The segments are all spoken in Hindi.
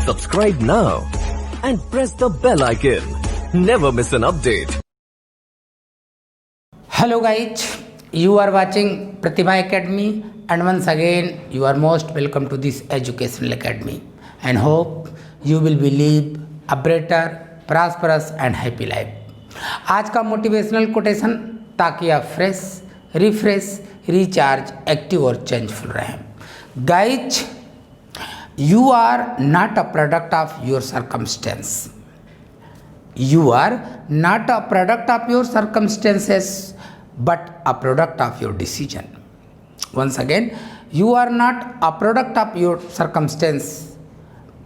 Subscribe now and press the bell icon. Never miss an update. Hello guys, you are watching Pratibha Academy and once again you are most welcome to this educational academy and hope you will live a better, prosperous and happy life. आज का मोटिवेशनल कोटेशन ताकि आप फ्रेश, रिफ्रेश, रिचार्ज, एक्टिव और चेंजफुल रहें. Guys, you are not a product of your circumstance. You are not a product of your circumstances, but a product of your decision. Once again, you are not a product of your circumstance,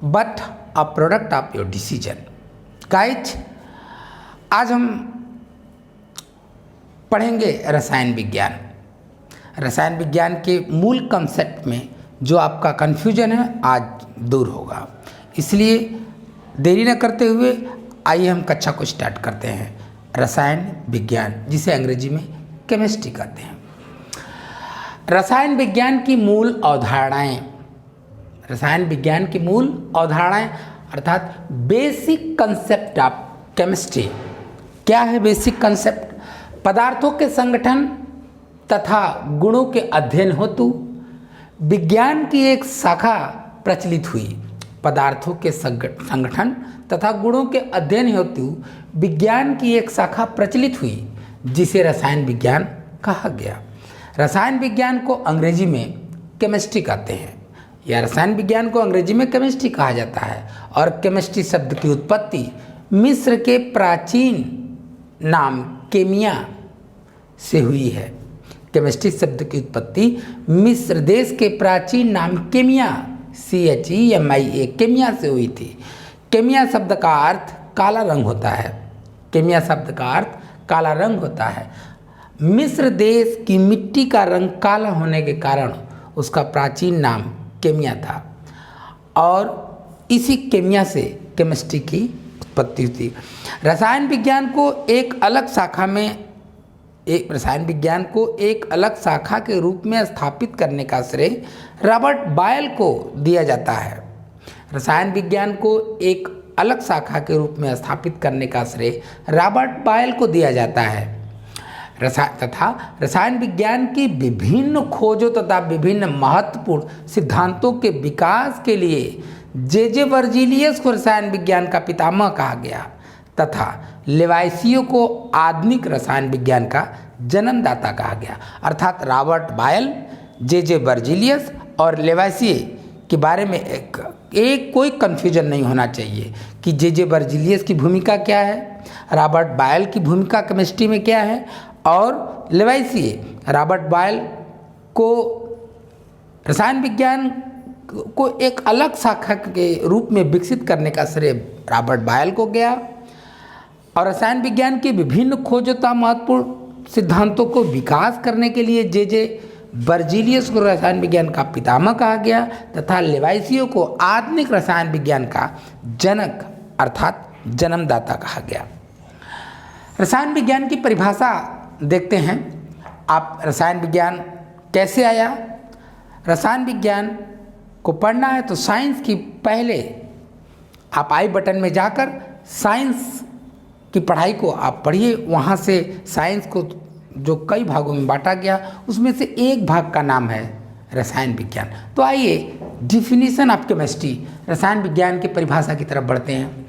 but a product of your decision. Guys, आज हम पढ़ेंगे रसायन विज्ञान. रसायन विज्ञान के मूल कंसेप्ट में जो आपका कन्फ्यूजन है आज दूर होगा. इसलिए देरी न करते हुए आइए हम कक्षा को स्टार्ट करते हैं. रसायन विज्ञान, जिसे अंग्रेजी में केमिस्ट्री कहते हैं. रसायन विज्ञान की मूल अवधारणाएं, रसायन विज्ञान की मूल अवधारणाएं अर्थात बेसिक कंसेप्ट ऑफ केमिस्ट्री. क्या है बेसिक कंसेप्ट? पदार्थों के संगठन तथा गुणों के अध्ययन हेतु विज्ञान की एक शाखा प्रचलित हुई. पदार्थों के संगठन तथा गुणों के अध्ययन हेतु विज्ञान की एक शाखा प्रचलित हुई जिसे रसायन विज्ञान कहा गया. रसायन विज्ञान को अंग्रेजी में केमिस्ट्री कहते हैं या रसायन विज्ञान को अंग्रेजी में केमिस्ट्री कहा जाता है. और केमिस्ट्री शब्द की उत्पत्ति मिस्र के प्राचीन नाम केमिया से हुई है. केमिस्ट्री शब्द की उत्पत्ति मिस्र देश के प्राचीन नाम केमिया CHEMIA केमिया से हुई थी. केमिया शब्द का अर्थ काला रंग होता है. केमिया शब्द का अर्थ काला रंग होता है. मिस्र देश की मिट्टी का रंग काला होने के कारण उसका प्राचीन नाम केमिया था और इसी केमिया से केमिस्ट्री की उत्पत्ति हुई. रसायन विज्ञान को एक अलग शाखा के रूप में स्थापित करने का श्रेय रॉबर्ट बायल को दिया जाता है. रसायन विज्ञान को एक अलग शाखा के रूप में स्थापित करने का श्रेय रॉबर्ट बायल को दिया जाता है. रसायन विज्ञान की विभिन्न खोजों तथा विभिन्न महत्वपूर्ण सिद्धांतों के विकास के लिए जे वर्जीलियस को रसायन विज्ञान का पितामह कहा गया तथा लेवाइसियो को आधुनिक रसायन विज्ञान का जन्मदाता कहा गया. अर्थात रॉबर्ट बायल, जे वर्जीलियस और लेवाइसिए के बारे में एक कोई कन्फ्यूजन नहीं होना चाहिए कि जे वर्जीलियस की भूमिका क्या है, रॉबर्ट बायल की भूमिका केमिस्ट्री में क्या है और लेवाइसिए. रॉबर्ट बायल को रसायन विज्ञान को एक अलग शाखा के रूप में विकसित करने का श्रेय रॉबर्ट बायल को गया और रसायन विज्ञान की विभिन्न खोजों तथा महत्वपूर्ण सिद्धांतों को विकास करने के लिए जे वर्जीलियस को रसायन विज्ञान का पितामह कहा गया तथा लेवाइसियो को आधुनिक रसायन विज्ञान का जनक अर्थात जन्मदाता कहा गया. रसायन विज्ञान की परिभाषा देखते हैं. आप रसायन विज्ञान कैसे आया? रसायन विज्ञान को पढ़ना है तो साइंस की पहले आप आई बटन में जाकर साइंस की पढ़ाई को आप पढ़िए. वहाँ से साइंस को जो कई भागों में बांटा गया उसमें से एक भाग का नाम है रसायन विज्ञान. तो आइए डिफिनीशन ऑफ केमिस्ट्री, रसायन विज्ञान की परिभाषा की तरफ बढ़ते हैं.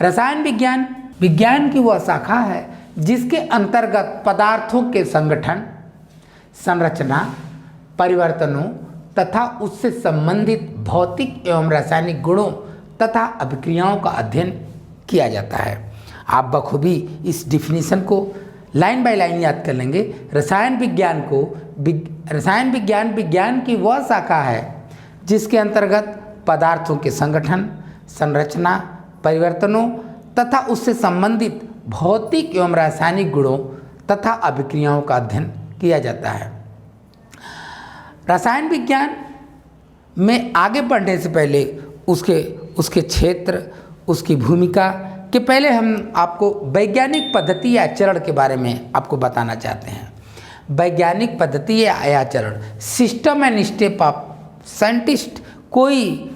रसायन विज्ञान की वह शाखा है जिसके अंतर्गत पदार्थों के संगठन, संरचना, परिवर्तनों तथा उससे संबंधित भौतिक एवं रासायनिक गुणों तथा अभिक्रियाओं का अध्ययन किया जाता है. आप बखूबी इस डिफिनीशन को लाइन बाय लाइन याद कर लेंगे. रसायन विज्ञान की वह शाखा है जिसके अंतर्गत पदार्थों के संगठन, संरचना, परिवर्तनों तथा उससे संबंधित भौतिक एवं रासायनिक गुणों तथा अभिक्रियाओं का अध्ययन किया जाता है. रसायन विज्ञान में आगे बढ़ने से पहले उसके क्षेत्र, उसकी भूमिका के पहले हम आपको वैज्ञानिक पद्धति या चरण के बारे में आपको बताना चाहते हैं. वैज्ञानिक पद्धति या आचरण, system and step of scientist कोई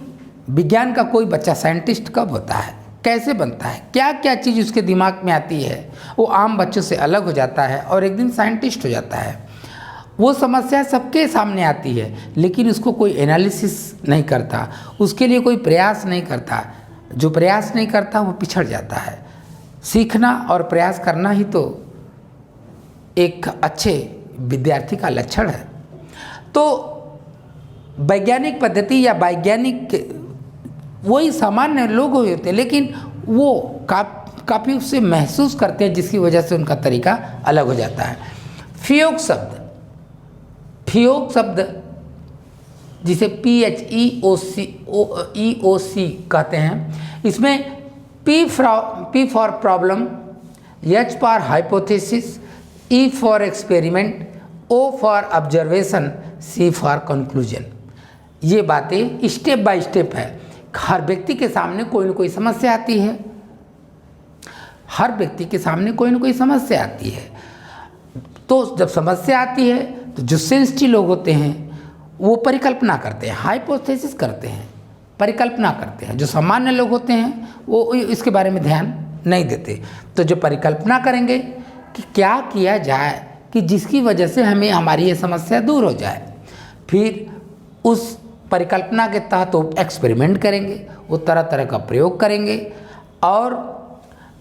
विज्ञान का कोई बच्चा साइंटिस्ट कब होता है, कैसे बनता है, क्या क्या चीज़ उसके दिमाग में आती है, वो आम बच्चों से अलग हो जाता है और एक दिन साइंटिस्ट हो जाता है। वो समस्या सबके सामने आती है लेकिन उसको कोई एनालिसिस नहीं करता, उसके लिए कोई प्रयास नहीं करता। जो प्रयास नहीं करता वो पिछड़ जाता है। सीखना और प्रयास करना ही तो एक अच्छे विद्यार्थी का लक्षण है। तो वैज्ञानिक पद्धति या वैज्ञानिक वही सामान्य लोग होते हैं लेकिन वो काफ़ी उससे महसूस करते हैं जिसकी वजह से उनका तरीका अलग हो जाता है। फियोग शब्द जिसे PHEOC कहते हैं, इसमें P for problem, H for hypothesis, E for experiment, O for observation, C for conclusion. ये बातें स्टेप बाय स्टेप है। हर व्यक्ति के सामने कोई ना कोई समस्या आती है, हर व्यक्ति के सामने कोई ना कोई समस्या आती है। तो जब समस्या आती है तो जो सेंसिटिव लोग होते हैं वो परिकल्पना करते हैं, हाइपोथेसिस करते हैं, परिकल्पना करते हैं। जो सामान्य लोग होते हैं वो इसके बारे में ध्यान नहीं देते। तो जो परिकल्पना करेंगे कि क्या किया जाए कि जिसकी वजह से हमें हमारी ये समस्या दूर हो जाए, फिर उस परिकल्पना के तहत वो एक्सपेरिमेंट करेंगे, वो तरह तरह का प्रयोग करेंगे और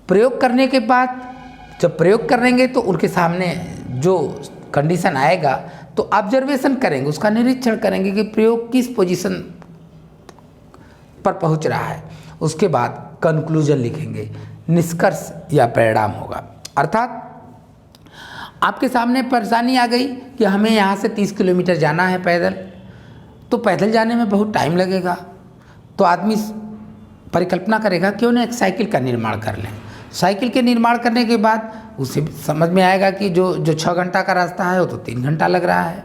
प्रयोग करने के बाद जब प्रयोग करेंगे तो उनके सामने जो कंडीशन आएगा तो ऑब्जर्वेशन करेंगे, उसका निरीक्षण करेंगे कि प्रयोग किस पोजीशन पर पहुंच रहा है। उसके बाद कंक्लूजन लिखेंगे, निष्कर्ष या परिणाम होगा। अर्थात आपके सामने परेशानी आ गई कि हमें यहाँ से 30 किलोमीटर जाना है पैदल, तो पैदल जाने में बहुत टाइम लगेगा। तो आदमी परिकल्पना करेगा क्यों ना एक साइकिल का निर्माण कर लें। साइकिल के निर्माण करने के बाद उसे समझ में आएगा कि जो 6 घंटा का रास्ता है वो तो 3 घंटा लग रहा है।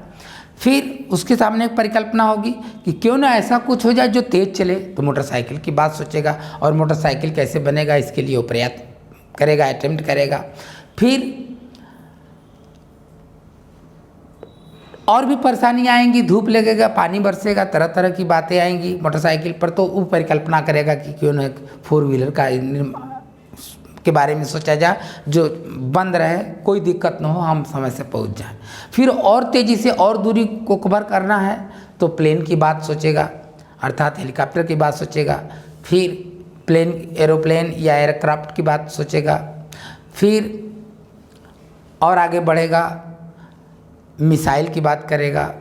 फिर उसके सामने एक परिकल्पना होगी कि क्यों ना ऐसा कुछ हो जाए जो तेज़ चले, तो मोटरसाइकिल की बात सोचेगा और मोटरसाइकिल कैसे बनेगा इसके लिए वो प्रयास करेगा, अटेम्प्ट करेगा। फिर और भी परेशानी आएंगी, धूप लगेगा, पानी बरसेगा, तरह तरह की बातें आएंगी मोटरसाइकिल पर, तो वो परिकल्पना करेगा कि क्यों ना एक 4 व्हीलर का के बारे में सोचा जाए जो बंद रहे, कोई दिक्कत ना हो, हम समय से पहुंच जाएं। फिर और तेज़ी से और दूरी को कवर करना है तो प्लेन की बात सोचेगा, अर्थात हेलीकॉप्टर की बात सोचेगा। फिर एरोप्लेन या एयरक्राफ्ट की बात सोचेगा। फिर और आगे बढ़ेगा, मिसाइल की बात करेगा,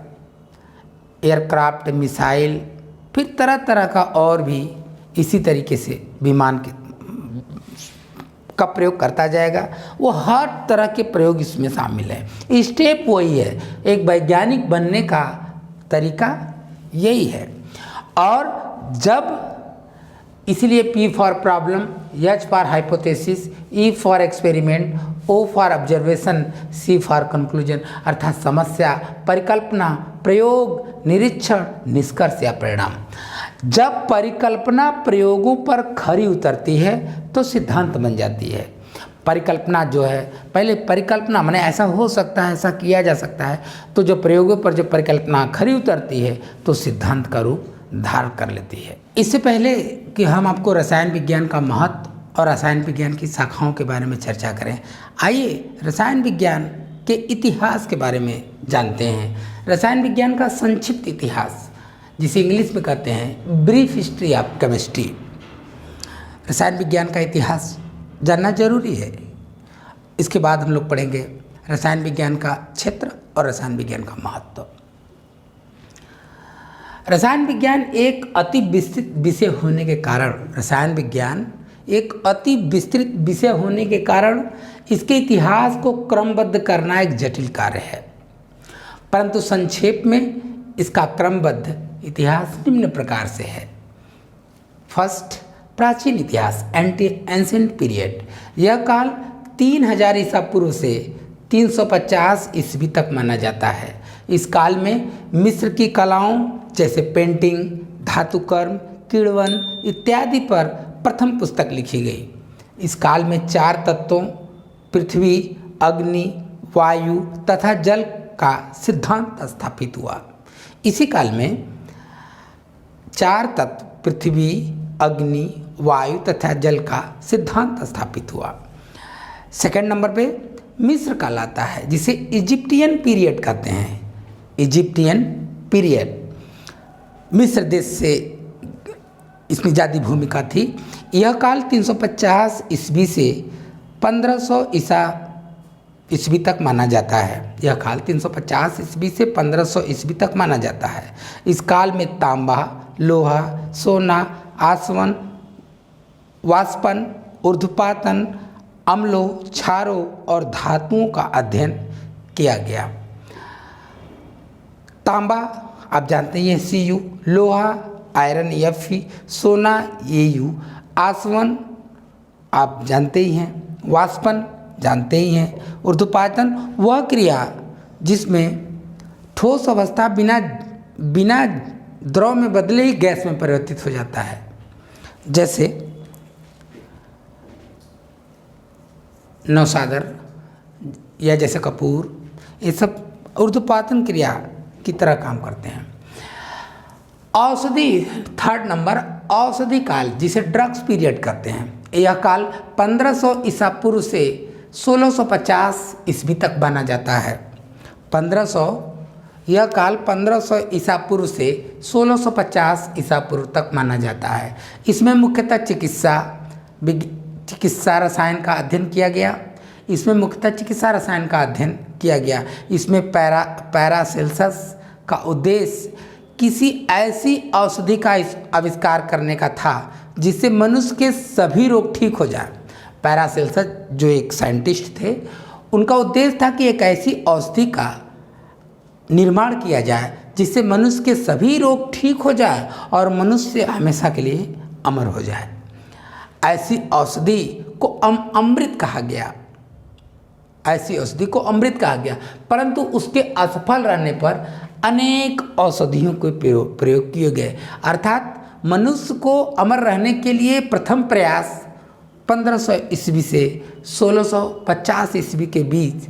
एयरक्राफ्ट, मिसाइल, फिर तरह तरह का और भी इसी तरीके से विमान का प्रयोग करता जाएगा। वो हर तरह के प्रयोग इसमें शामिल है। स्टेप वही है, एक वैज्ञानिक बनने का तरीका यही है। और जब इसलिए P for problem, H for hypothesis, E for experiment, O for observation, C for conclusion, अर्थात समस्या, परिकल्पना, प्रयोग, निरीक्षण, निष्कर्ष या परिणाम। जब परिकल्पना प्रयोगों पर खरी उतरती है तो सिद्धांत बन जाती है। परिकल्पना जो है, पहले परिकल्पना माने ऐसा हो सकता है, ऐसा किया जा सकता है, तो जो प्रयोगों पर जो परिकल्पना खरी उतरती है तो सिद्धांत का रूप धारण कर लेती है। इससे पहले कि हम आपको रसायन विज्ञान का महत्व और रसायन विज्ञान की शाखाओं के बारे में चर्चा करें, आइए रसायन विज्ञान के इतिहास के बारे में जानते हैं। रसायन विज्ञान का संक्षिप्त इतिहास, जिसे इंग्लिश में कहते हैं ब्रीफ हिस्ट्री ऑफ केमिस्ट्री। रसायन विज्ञान का इतिहास जानना जरूरी है। इसके बाद हम लोग पढ़ेंगे रसायन विज्ञान का क्षेत्र और रसायन विज्ञान का महत्व। रसायन विज्ञान एक अति विस्तृत विषय होने के कारण, रसायन विज्ञान एक अति विस्तृत विषय होने के कारण इसके इतिहास को क्रमबद्ध करना एक जटिल कार्य है। परंतु संक्षेप में इसका क्रमबद्ध इतिहास निम्न प्रकार से है। फर्स्ट, प्राचीन इतिहास, एंशिएंट पीरियड। यह काल 3000 ईसा पूर्व से 350 ईस्वी तक माना जाता है। इस काल में मिस्र की कलाओं जैसे पेंटिंग, धातुकर्म, किण्वन इत्यादि पर प्रथम पुस्तक लिखी गई। इस काल में 4 तत्वों पृथ्वी, अग्नि, वायु तथा जल का सिद्धांत स्थापित हुआ। इसी काल में 4 तत्व पृथ्वी, अग्नि, वायु तथा जल का सिद्धांत स्थापित हुआ। सेकंड नंबर पे मिस्र कहलाता है, जिसे इजिप्टियन पीरियड कहते हैं। इजिप्टियन पीरियड मिस्र देश से इसमें ज़्यादा भूमिका थी। यह काल 350 ईस्वी से 1500 ईस्वी तक माना जाता है। यह काल 350 ईस्वी से 1500 ईस्वी तक माना जाता है। इस काल में तांबा, लोहा, सोना, आसवन, वाष्पन, ऊर्ध्वपातन, अम्लों, क्षारों और धातुओं का अध्ययन किया गया। तांबा आप जानते हैं Cu, लोहा आयरन Fe, सोना Au, आसवन आप जानते ही हैं, वाष्पन जानते ही हैं, ऊर्ध्वपातन वह क्रिया जिसमें ठोस अवस्था बिना द्रव में बदले ही गैस में परिवर्तित हो जाता है, जैसे नौसागर या जैसे कपूर, ये सब ऊर्ध्वपातन क्रिया की तरह काम करते हैं। औषधि, थर्ड नंबर औषधि काल, जिसे ड्रग्स पीरियड कहते हैं। यह काल 1500 ईसा पूर्व से 1650 ईस्वी तक माना जाता है। 1500 यह काल 1500 ईसा पूर्व से 1650 ईसा पूर्व तक माना जाता है। इसमें मुख्यतः चिकित्सा रसायन का अध्ययन किया गया। इसमें पैरासेल्सस का उद्देश्य किसी ऐसी औषधि का आविष्कार करने का था जिससे मनुष्य के सभी रोग ठीक हो जाए। पैरासेल्सस जो एक साइंटिस्ट थे, उनका उद्देश्य था कि एक ऐसी औषधि का निर्माण किया जाए जिससे मनुष्य के सभी रोग ठीक हो जाए और मनुष्य हमेशा के लिए अमर हो जाए। ऐसी औषधि को अमृत कहा गया। परंतु उसके असफल रहने पर अनेक औषधियों के प्रयोग किए गए। अर्थात मनुष्य को अमर रहने के लिए प्रथम प्रयास 1500 ईस्वी से 1650 ईस्वी के बीच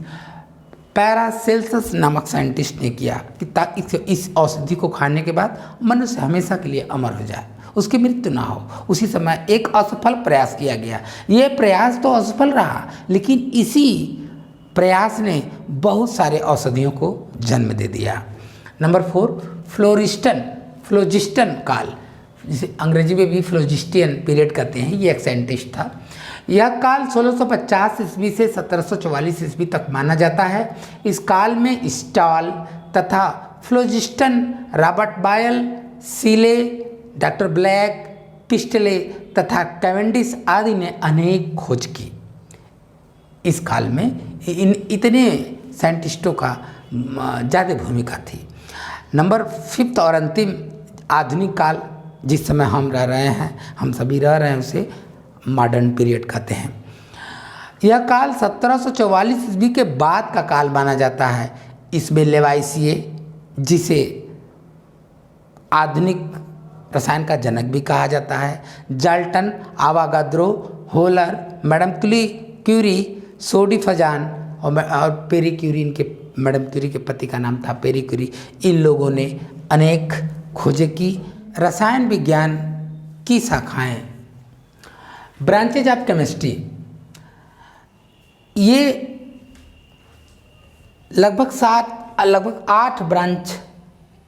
पैरासेल्सस नामक साइंटिस्ट ने किया कि ताकि इस औषधि को खाने के बाद मनुष्य हमेशा के लिए अमर हो जाए, उसकी मृत्यु ना हो। उसी समय एक असफल प्रयास किया गया। ये प्रयास तो असफल रहा, लेकिन इसी प्रयास ने बहुत सारे औषधियों को जन्म दे दिया। नंबर 4 फ्लोजिस्टन काल, जिसे अंग्रेजी में भी फ्लोजिस्टियन पीरियड कहते हैं। ये एक साइंटिस्ट था। यह काल 1650 ईस्वी से 1744 ईस्वी तक माना जाता है। इस काल में स्टॉल तथा फ्लोजिस्टन, रॉबर्ट बायल, सीले, डॉक्टर ब्लैक, पिस्टले तथा कैवेंडिश आदि ने अनेक खोज की। इस काल में इतने साइंटिस्टों का ज़्यादा भूमिका थी। नंबर 5 और अंतिम आधुनिक काल, जिस समय हम रह रहे हैं, हम सभी रह रहे हैं, उसे मॉडर्न पीरियड कहते हैं। यह काल 1744 ईस्वी के बाद का काल माना जाता है। इसमें लेवाइसिए, जिसे आधुनिक रसायन का जनक भी कहा जाता है, जाल्टन, आवागाद्रो, होलर, मैडम क्यूरी, सोडी फजान और पेरी क्यूरी, इनके मैडम क्यूरी के पति का नाम था पेरी क्यूरी, इन लोगों ने अनेक खोजें की। रसायन विज्ञान की शाखाएं, ब्रांचेज ऑफ केमिस्ट्री, ये लगभग 8 ब्रांच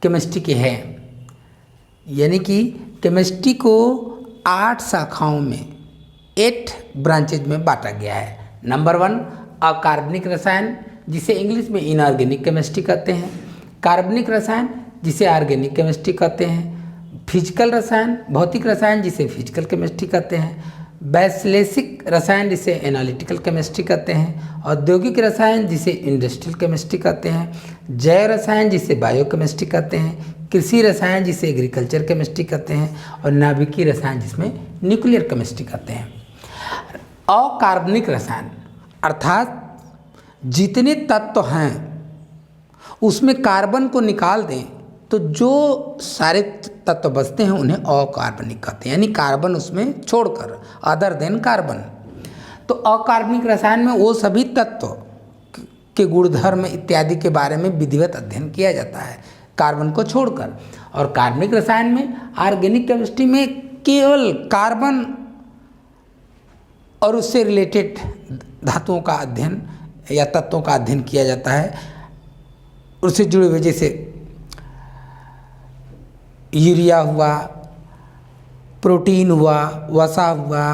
केमिस्ट्री के हैं। यानी कि केमिस्ट्री को 8 शाखाओं में 8 ब्रांचेज में बांटा गया है। नंबर 1 अकार्बनिक रसायन, जिसे इंग्लिश में इनऑर्गेनिक केमिस्ट्री कहते हैं। कार्बनिक रसायन, जिसे ऑर्गेनिक केमिस्ट्री कहते हैं। फिजिकल रसायन, भौतिक रसायन, जिसे फिजिकल केमिस्ट्री कहते हैं। वैश्लेषिक रसायन, जिसे एनालिटिकल केमिस्ट्री कहते हैं। औद्योगिक रसायन, जिसे इंडस्ट्रियल केमिस्ट्री कहते हैं। जैव रसायन, जिसे बायो केमिस्ट्री कहते हैं। कृषि रसायन, जिसे एग्रीकल्चर केमिस्ट्री कहते हैं। और नाभिकीय रसायन, जिसमें न्यूक्लियर केमिस्ट्री कहते हैं। अकार्बनिक रसायन अर्थात जितने तत्व हैं उसमें कार्बन को निकाल दें तो जो सारे तत्व बचते हैं उन्हें अकार्बनिक कहते हैं, यानी कार्बन उसमें छोड़कर, अदर देन कार्बन। तो अकार्बनिक रसायन में वो सभी तत्व के गुणधर्म इत्यादि के बारे में विधिवत अध्ययन किया जाता है कार्बन को छोड़कर। और कार्बनिक रसायन में, ऑर्गेनिक केमिस्ट्री में केवल कार्बन और उससे रिलेटेड धातुओं का अध्ययन या तत्वों का अध्ययन किया जाता है। उससे जुड़े हुए जैसे यूरिया हुआ, प्रोटीन हुआ, वसा हुआ,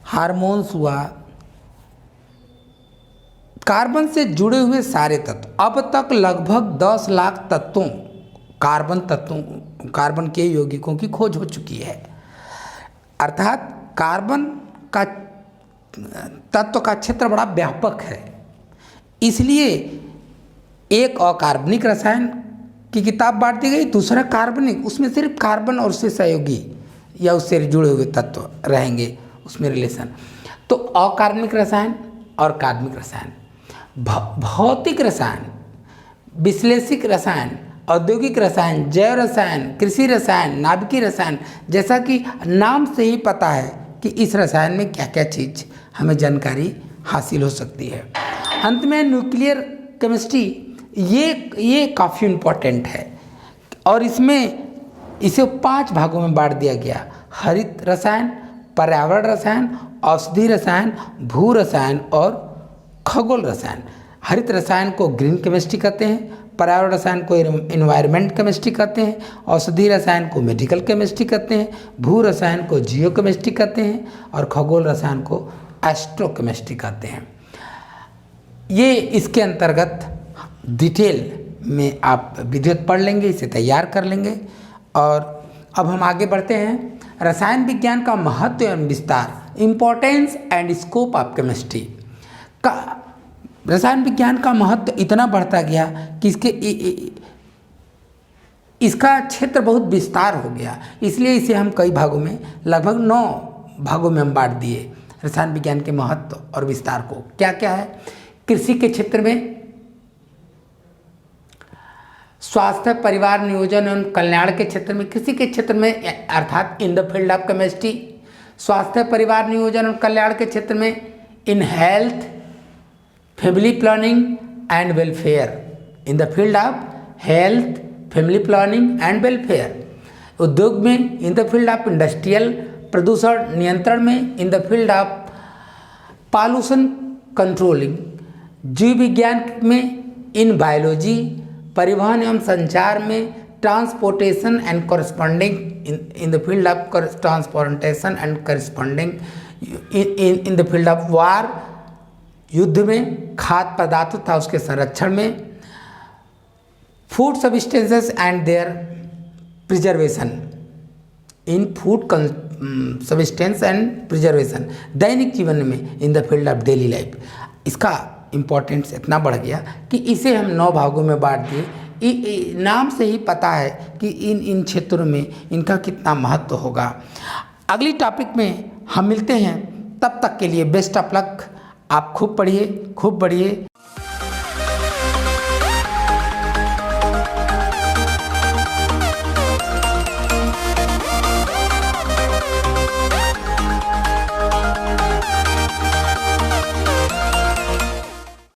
हार्मोन्स हुआ, कार्बन से जुड़े हुए सारे तत्व। अब तक लगभग 10 लाख तत्वों कार्बन के यौगिकों की खोज हो चुकी है। अर्थात कार्बन का तत्व का क्षेत्र बड़ा व्यापक है। इसलिए एक अकार्बनिक रसायन की किताब बांट दी गई, दूसरा कार्बनिक, उसमें सिर्फ कार्बन और उससे सहयोगी या उससे जुड़े हुए तत्व रहेंगे, उसमें रिलेशन। तो अकार्बनिक रसायन और कार्बनिक रसायन, भौतिक रसायन, विश्लेषिक रसायन, औद्योगिक रसायन, जैव रसायन, कृषि रसायन, नाभिकीय रसायन, जैसा कि नाम से ही पता है कि इस रसायन में क्या क्या चीज़ हमें जानकारी हासिल हो सकती है। अंत में न्यूक्लियर केमिस्ट्री, ये काफ़ी इम्पोर्टेंट है और इसमें इसे 5 भागों में बांट दिया गया। हरित रसायन, पर्यावरण रसायन, औषधि रसायन, भू रसायन और खगोल रसायन। हरित रसायन को ग्रीन केमिस्ट्री कहते हैं, पर्यावरण रसायन को एनवायरनमेंट केमिस्ट्री कहते हैं, औषधि रसायन को मेडिकल केमिस्ट्री कहते हैं, भू रसायन को जियो केमिस्ट्री कहते हैं और खगोल रसायन को एस्ट्रो केमिस्ट्री कहते हैं। ये इसके अंतर्गत डिटेल में आप विधिवत पढ़ लेंगे, इसे तैयार कर लेंगे। और अब हम आगे बढ़ते हैं। रसायन विज्ञान का महत्व एवं विस्तार, importance and scope of chemistry का। रसायन विज्ञान का महत्व इतना बढ़ता गया कि इसका क्षेत्र बहुत विस्तार हो गया। इसलिए इसे हम कई भागों में, लगभग 9 भागों में हम बांट दिए रसायन विज्ञान के महत्व और विस्तार को। क्या क्या है? कृषि के क्षेत्र में स्वास्थ्य, परिवार नियोजन एवं कल्याण के क्षेत्र में, कृषि के क्षेत्र में अर्थात इन द फील्ड ऑफ केमिस्ट्री, स्वास्थ्य, परिवार नियोजन एवं कल्याण के क्षेत्र में in health, family planning and welfare, in the field of health, family planning and welfare. उद्योग में in the field of industrial, प्रदूषण नियंत्रण में in the field of pollution controlling, जीव विज्ञान में इन बायोलॉजी, परिवहन एवं संचार में transportation and corresponding in the field of transportation and corresponding, in the field of war, युद्ध में, खाद्य पदार्थ तथा उसके संरक्षण में, food substances and their preservation, in food substance and preservation, दैनिक जीवन में, in the field of daily life. इसका इम्पोर्टेंस इतना बढ़ गया कि इसे हम 9 भागों में बांट दिए। नाम से ही पता है कि इन क्षेत्रों में इनका कितना महत्व होगा। अगली टॉपिक में हम मिलते हैं, तब तक के लिए बेस्ट ऑफ लक। आप खूब पढ़िए, खूब बढ़िए।